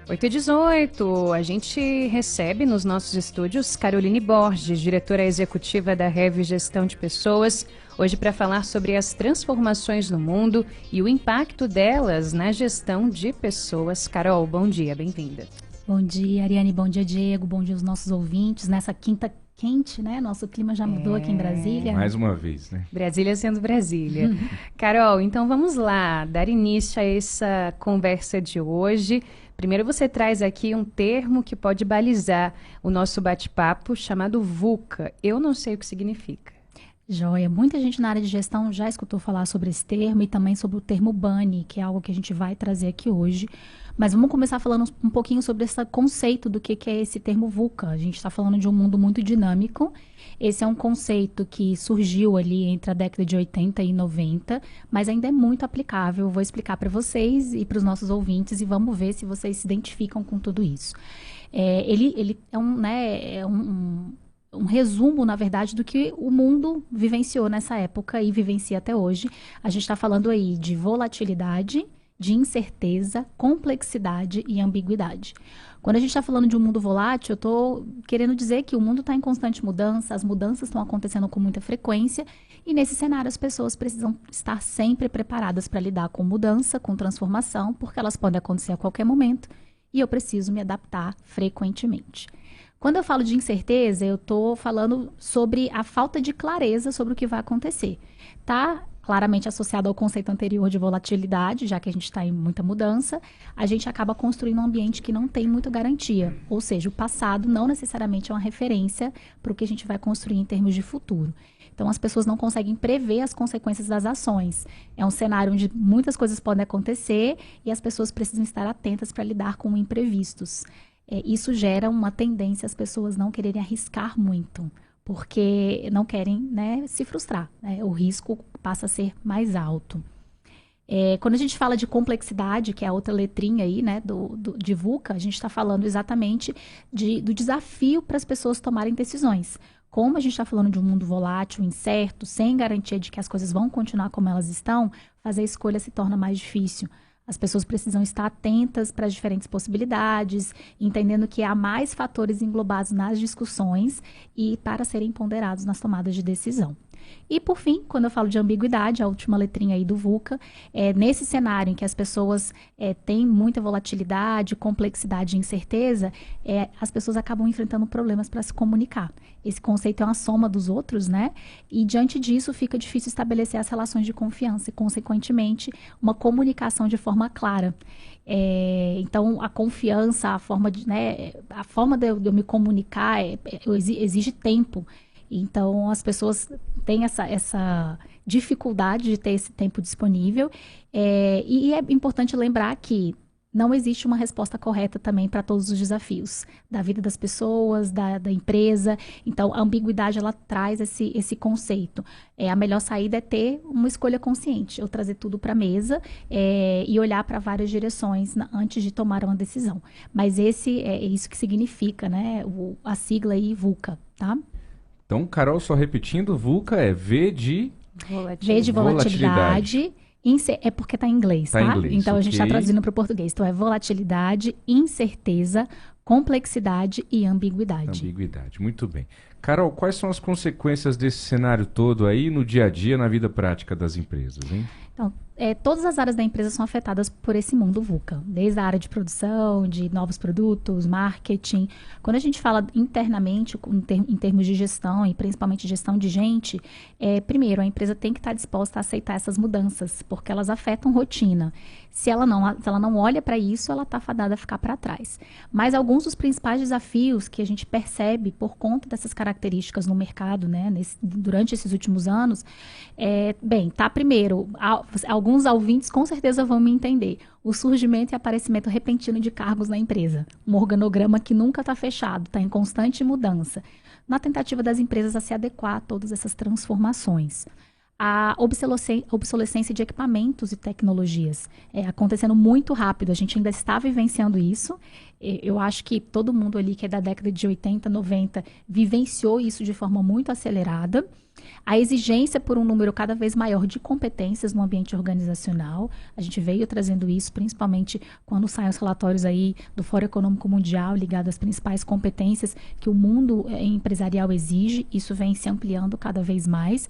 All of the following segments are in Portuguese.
8h18, a gente recebe nos nossos estúdios Caroline Borges, diretora executiva da Rev Gestão de Pessoas, hoje para falar sobre as transformações no mundo e o impacto delas na gestão de pessoas. Carol, bom dia, bem-vinda. Bom dia, Ariane, bom dia, Diego, bom dia aos nossos ouvintes. Nessa quinta quente, né? Nosso clima já mudou aqui em Brasília. Mais uma vez, né? Brasília sendo Brasília. Carol, então vamos lá, dar início a essa conversa de hoje. Primeiro você traz aqui um termo que pode balizar o nosso bate-papo, chamado VUCA. Eu não sei o que significa. Joia. Muita gente na área de gestão já escutou falar sobre esse termo e também sobre o termo BANI, que é algo que a gente vai trazer aqui hoje. Mas vamos começar falando um pouquinho sobre esse conceito do que é esse termo VUCA. A gente está falando de um mundo muito dinâmico. Esse é um conceito que surgiu ali entre a década de 80 e 90, mas ainda é muito aplicável. Eu vou explicar para vocês e para os nossos ouvintes e vamos ver se vocês se identificam com tudo isso. Ele é um resumo, na verdade, do que o mundo vivenciou nessa época e vivencia até hoje. A gente está falando aí de volatilidade, de incerteza, complexidade e ambiguidade. Quando a gente está falando de um mundo volátil, eu estou querendo dizer que o mundo está em constante mudança, as mudanças estão acontecendo com muita frequência e nesse cenário as pessoas precisam estar sempre preparadas para lidar com mudança, com transformação, porque elas podem acontecer a qualquer momento e eu preciso me adaptar frequentemente. Quando eu falo de incerteza, eu estou falando sobre a falta de clareza sobre o que vai acontecer. Tá claramente associado ao conceito anterior de volatilidade, já que a gente está em muita mudança, a gente acaba construindo um ambiente que não tem muita garantia. Ou seja, o passado não necessariamente é uma referência para o que a gente vai construir em termos de futuro. Então, as pessoas não conseguem prever as consequências das ações. É um cenário onde muitas coisas podem acontecer e as pessoas precisam estar atentas para lidar com imprevistos. Isso gera uma tendência às pessoas não quererem arriscar muito, porque não querem, né, se frustrar, né? O risco passa a ser mais alto. Quando a gente fala de complexidade, que é a outra letrinha aí, né, de VUCA, a gente está falando exatamente do desafio para as pessoas tomarem decisões. Como a gente está falando de um mundo volátil, incerto, sem garantia de que as coisas vão continuar como elas estão, fazer a escolha se torna mais difícil. As pessoas precisam estar atentas para as diferentes possibilidades, entendendo que há mais fatores englobados nas discussões e para serem ponderados nas tomadas de decisão. E, por fim, quando eu falo de ambiguidade, a última letrinha aí do VUCA, nesse cenário em que as pessoas têm muita volatilidade, complexidade e incerteza, as pessoas acabam enfrentando problemas para se comunicar. Esse conceito é uma soma dos outros, né? E, diante disso, fica difícil estabelecer as relações de confiança e, consequentemente, uma comunicação de forma clara. Então, a confiança, a forma de eu me comunicar exige tempo. Então, as pessoas têm essa dificuldade de ter esse tempo disponível. E é importante lembrar que não existe uma resposta correta também para todos os desafios da vida das pessoas, da empresa. Então, a ambiguidade, ela traz esse conceito. A melhor saída é ter uma escolha consciente, eu trazer tudo para a mesa e olhar para várias direções antes de tomar uma decisão. Mas é isso que significa, né, a sigla aí, VUCA, tá? Então, Carol, só repetindo, VUCA é V de volatilidade. É porque está em inglês, tá? Em inglês, então, a gente está traduzindo para o português. Então, é volatilidade, incerteza, complexidade e ambiguidade. Ambiguidade, muito bem. Carol, quais são as consequências desse cenário todo aí no dia a dia, na vida prática das empresas, hein? Então, todas as áreas da empresa são afetadas por esse mundo VUCA, desde a área de produção, de novos produtos, marketing. Quando a gente fala internamente, em termos de gestão, e principalmente gestão de gente, primeiro, a empresa tem que estar disposta a aceitar essas mudanças, porque elas afetam rotina. Se ela não olha para isso, ela está fadada a ficar para trás. Mas alguns dos principais desafios que a gente percebe por conta dessas características no mercado, né, durante esses últimos anos, primeiro, alguns ouvintes com certeza vão me entender. O surgimento e aparecimento repentino de cargos na empresa. Um organograma que nunca está fechado, está em constante mudança. Na tentativa das empresas a se adequar a todas essas transformações. A obsolescência de equipamentos e tecnologias acontecendo muito rápido. A gente ainda está vivenciando isso. Eu acho que todo mundo ali que é da década de 80, 90, vivenciou isso de forma muito acelerada. A exigência por um número cada vez maior de competências no ambiente organizacional. A gente veio trazendo isso, principalmente quando saem os relatórios aí do Fórum Econômico Mundial, ligado às principais competências que o mundo empresarial exige. Isso vem se ampliando cada vez mais.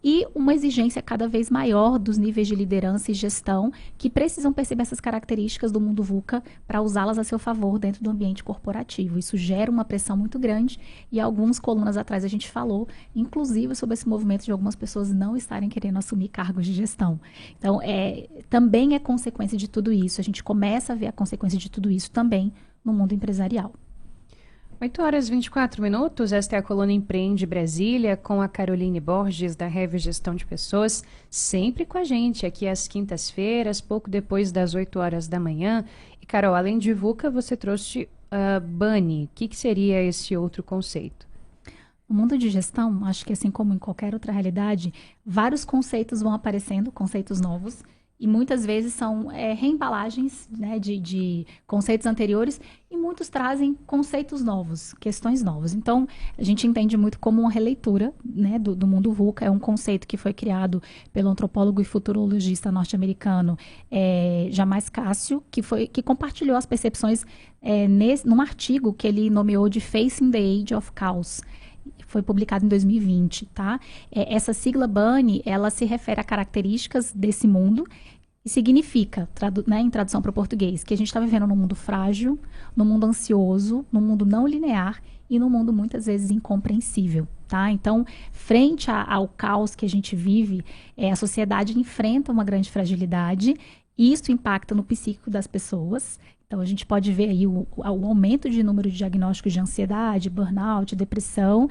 E uma exigência cada vez maior dos níveis de liderança e gestão que precisam perceber essas características do mundo VUCA para usá-las a seu favor dentro do ambiente corporativo. Isso gera uma pressão muito grande e algumas colunas atrás a gente falou, inclusive sobre esse movimento de algumas pessoas não estarem querendo assumir cargos de gestão. Então, também é consequência de tudo isso. A gente começa a ver a consequência de tudo isso também no mundo empresarial. 8h24, esta é a coluna Empreende Brasília, com a Caroline Borges, da Rev Gestão de Pessoas, sempre com a gente, aqui às quintas-feiras, pouco depois das 8 horas da manhã. E, Carol, além de VUCA, você trouxe BANI. O que seria esse outro conceito? No mundo de gestão, acho que assim como em qualquer outra realidade, vários conceitos vão aparecendo, conceitos novos, e muitas vezes são reembalagens, né, de conceitos anteriores, e muitos trazem conceitos novos, questões novas. Então, a gente entende muito como uma releitura, né, do mundo VUCA. É um conceito que foi criado pelo antropólogo e futurologista norte-americano Jamais Cássio, que compartilhou as percepções num artigo que ele nomeou de Facing the Age of Chaos. Foi publicado em 2020, tá? Essa sigla BANI, ela se refere a características desse mundo e significa, em tradução para o português, que a gente está vivendo num mundo frágil, num mundo ansioso, num mundo não linear e num mundo muitas vezes incompreensível, tá? Então, frente ao caos que a gente vive, a sociedade enfrenta uma grande fragilidade e isso impacta no psíquico das pessoas. Então, a gente pode ver aí o aumento de número de diagnósticos de ansiedade, burnout, depressão,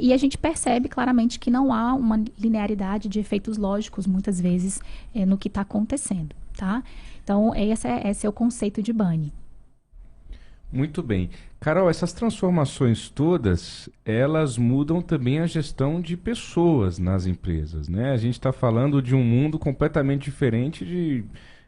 e a gente percebe claramente que não há uma linearidade de efeitos lógicos, muitas vezes, no que está acontecendo, tá? Então, esse é o conceito de BANI. Muito bem. Carol, essas transformações todas, elas mudam também a gestão de pessoas nas empresas, né? A gente está falando de um mundo completamente diferente de,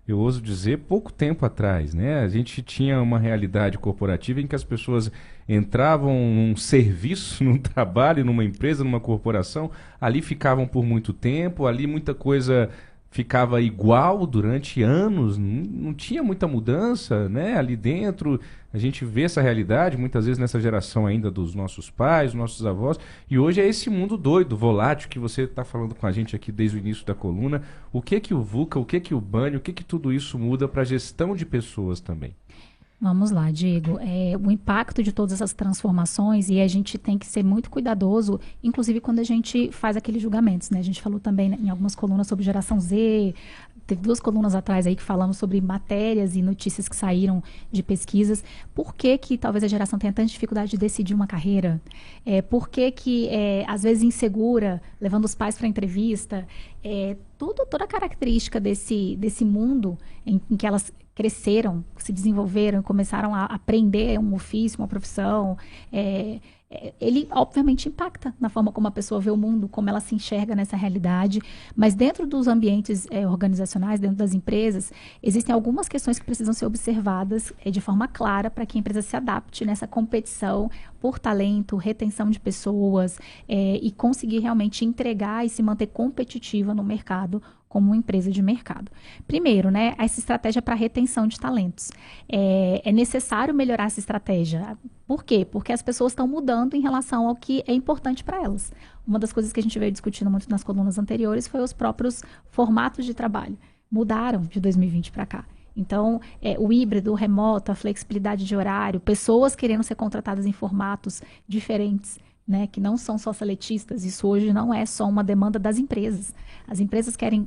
eu ouso dizer, pouco tempo atrás, né? A gente tinha uma realidade corporativa em que as pessoas entravam num serviço, num trabalho, numa empresa, numa corporação, ali ficavam por muito tempo, ali muita coisa ficava igual durante anos, não tinha muita mudança, né? Ali dentro, a gente vê essa realidade, muitas vezes nessa geração ainda dos nossos pais, dos nossos avós, e hoje é esse mundo doido, volátil, que você está falando com a gente aqui desde o início da coluna. O que o VUCA, o que o BANI, o que tudo isso muda para a gestão de pessoas também? Vamos lá, Diego. O impacto de todas essas transformações, e a gente tem que ser muito cuidadoso, inclusive quando a gente faz aqueles julgamentos, né? A gente falou também em algumas colunas sobre geração Z, teve 2 colunas atrás aí que falamos sobre matérias e notícias que saíram de pesquisas. Por que talvez a geração tenha tanta dificuldade de decidir uma carreira? Por que às vezes insegura, levando os pais para entrevista? Toda a característica desse mundo em que elas cresceram, se desenvolveram, começaram a aprender um ofício, uma profissão, ele obviamente impacta na forma como a pessoa vê o mundo, como ela se enxerga nessa realidade, mas dentro dos ambientes organizacionais, dentro das empresas, existem algumas questões que precisam ser observadas de forma clara para que a empresa se adapte nessa competição por talento, retenção de pessoas e conseguir realmente entregar e se manter competitiva no mercado como uma empresa de mercado. Primeiro, né, essa estratégia para retenção de talentos. É necessário melhorar essa estratégia. Por quê? Porque as pessoas estão mudando em relação ao que é importante para elas. Uma das coisas que a gente veio discutindo muito nas colunas anteriores foi os próprios formatos de trabalho. Mudaram de 2020 para cá. Então, o híbrido, o remoto, a flexibilidade de horário, pessoas querendo ser contratadas em formatos diferentes, né, que não são só seletistas. Isso hoje não é só uma demanda das empresas. As empresas querem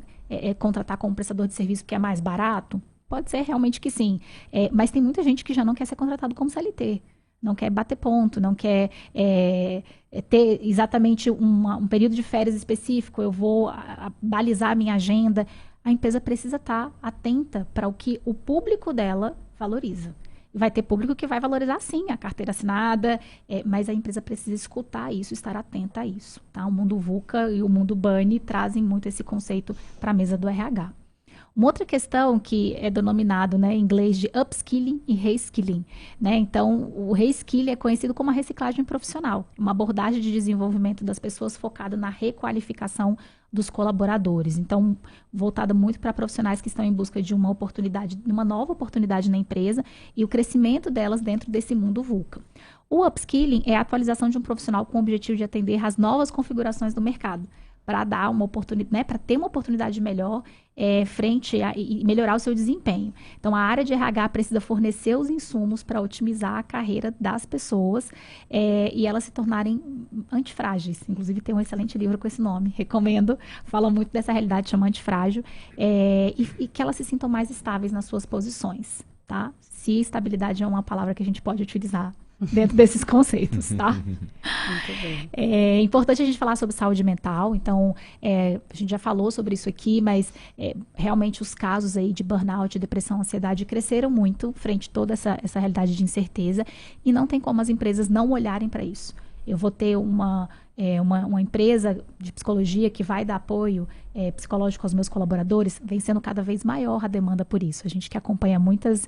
contratar como prestador de serviço porque é mais barato? Pode ser realmente que sim. Mas tem muita gente que já não quer ser contratado como CLT. Não quer bater ponto, não quer ter exatamente um período de férias específico. Eu vou balizar a minha agenda. A empresa precisa estar atenta para o que o público dela valoriza. Vai ter público que vai valorizar, sim, a carteira assinada, mas a empresa precisa escutar isso, estar atenta a isso. Tá? O mundo VUCA e o mundo BANI trazem muito esse conceito para a mesa do RH. Uma outra questão que é denominado, né, em inglês de upskilling e reskilling, né? Então, o reskilling é conhecido como a reciclagem profissional, uma abordagem de desenvolvimento das pessoas focada na requalificação dos colaboradores. Então, voltada muito para profissionais que estão em busca de uma oportunidade, uma nova oportunidade na empresa e o crescimento delas dentro desse mundo VUCA. O upskilling é a atualização de um profissional com o objetivo de atender às novas configurações do mercado, para dar uma oportunidade, né, para ter uma oportunidade melhor e melhorar o seu desempenho. Então, a área de RH precisa fornecer os insumos para otimizar a carreira das pessoas e elas se tornarem antifrágeis. Inclusive, tem um excelente livro com esse nome, recomendo. Fala muito dessa realidade, chama Antifrágil, e que elas se sintam mais estáveis nas suas posições, tá? Se estabilidade é uma palavra que a gente pode utilizar dentro desses conceitos, tá? Muito bem. É importante a gente falar sobre saúde mental, então a gente já falou sobre isso aqui, mas realmente os casos aí de burnout, depressão, ansiedade cresceram muito frente a toda essa realidade de incerteza e não tem como as empresas não olharem para isso. Eu vou ter uma empresa de psicologia que vai dar apoio psicológico aos meus colaboradores, vem sendo cada vez maior a demanda por isso. A gente que acompanha muitas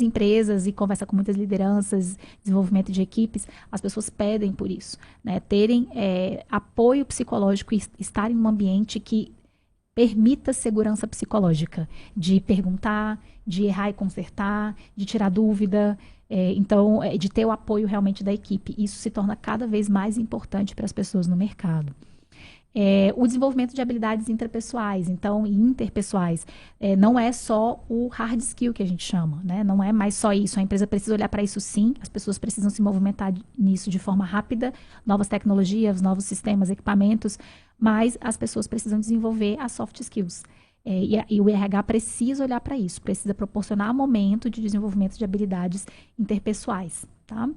empresas e conversa com muitas lideranças, desenvolvimento de equipes, as pessoas pedem por isso, né? Terem apoio psicológico e estarem em um ambiente que permita segurança psicológica, de perguntar, de errar e consertar, de tirar dúvida, então, de ter o apoio realmente da equipe. Isso se torna cada vez mais importante para as pessoas no mercado. O desenvolvimento de habilidades interpessoais, então, e interpessoais, não é só o hard skill que a gente chama, né? Não é mais só isso. A empresa precisa olhar para isso sim, as pessoas precisam se movimentar nisso de forma rápida, novas tecnologias, novos sistemas, equipamentos, mas as pessoas precisam desenvolver as soft skills. E o RH precisa olhar para isso, precisa proporcionar momento de desenvolvimento de habilidades interpessoais, tá?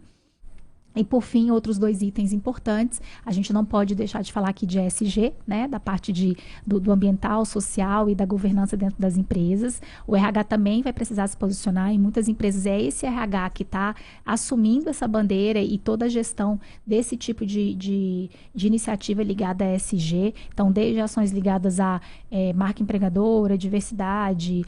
E, por fim, outros 2 itens importantes, a gente não pode deixar de falar aqui de ESG, né, da parte do ambiental, social e da governança dentro das empresas. O RH também vai precisar se posicionar, em muitas empresas é esse RH que está assumindo essa bandeira e toda a gestão desse tipo de iniciativa ligada a ESG. Então, desde ações ligadas à marca empregadora, diversidade,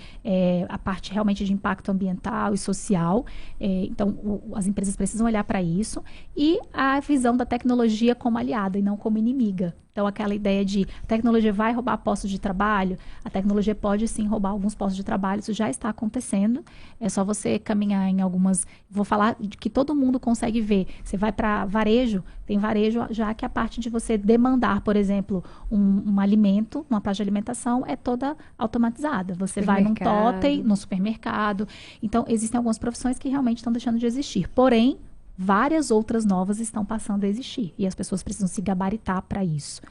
a parte realmente de impacto ambiental e social. Então, as empresas precisam olhar para isso. E a visão da tecnologia como aliada e não como inimiga. Então, aquela ideia de a tecnologia vai roubar postos de trabalho, a tecnologia pode sim roubar alguns postos de trabalho, isso já está acontecendo. É só você caminhar em algumas... Vou falar de que todo mundo consegue ver. Você vai para varejo, tem varejo já que a parte de você demandar, por exemplo, um alimento, uma praça de alimentação, é toda automatizada. Você vai num totem, no supermercado. Então, existem algumas profissões que realmente estão deixando de existir. Porém, várias outras novas estão passando a existir e as pessoas precisam se gabaritar para isso.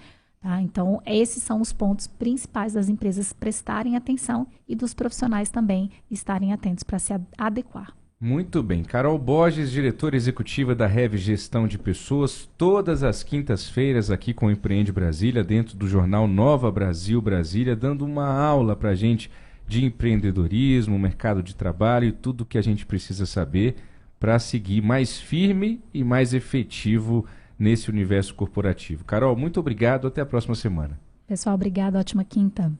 Tá? Então, esses são os pontos principais das empresas prestarem atenção e dos profissionais também estarem atentos para se adequar. Muito bem. Carol Borges, diretora executiva da Rev Gestão de Pessoas, todas as quintas-feiras aqui com o Empreende Brasília, dentro do jornal Nova Brasil Brasília, dando uma aula para a gente de empreendedorismo, mercado de trabalho e tudo que a gente precisa saber para seguir mais firme e mais efetivo nesse universo corporativo. Carol, muito obrigado. Até a próxima semana. Pessoal, obrigado. Ótima quinta.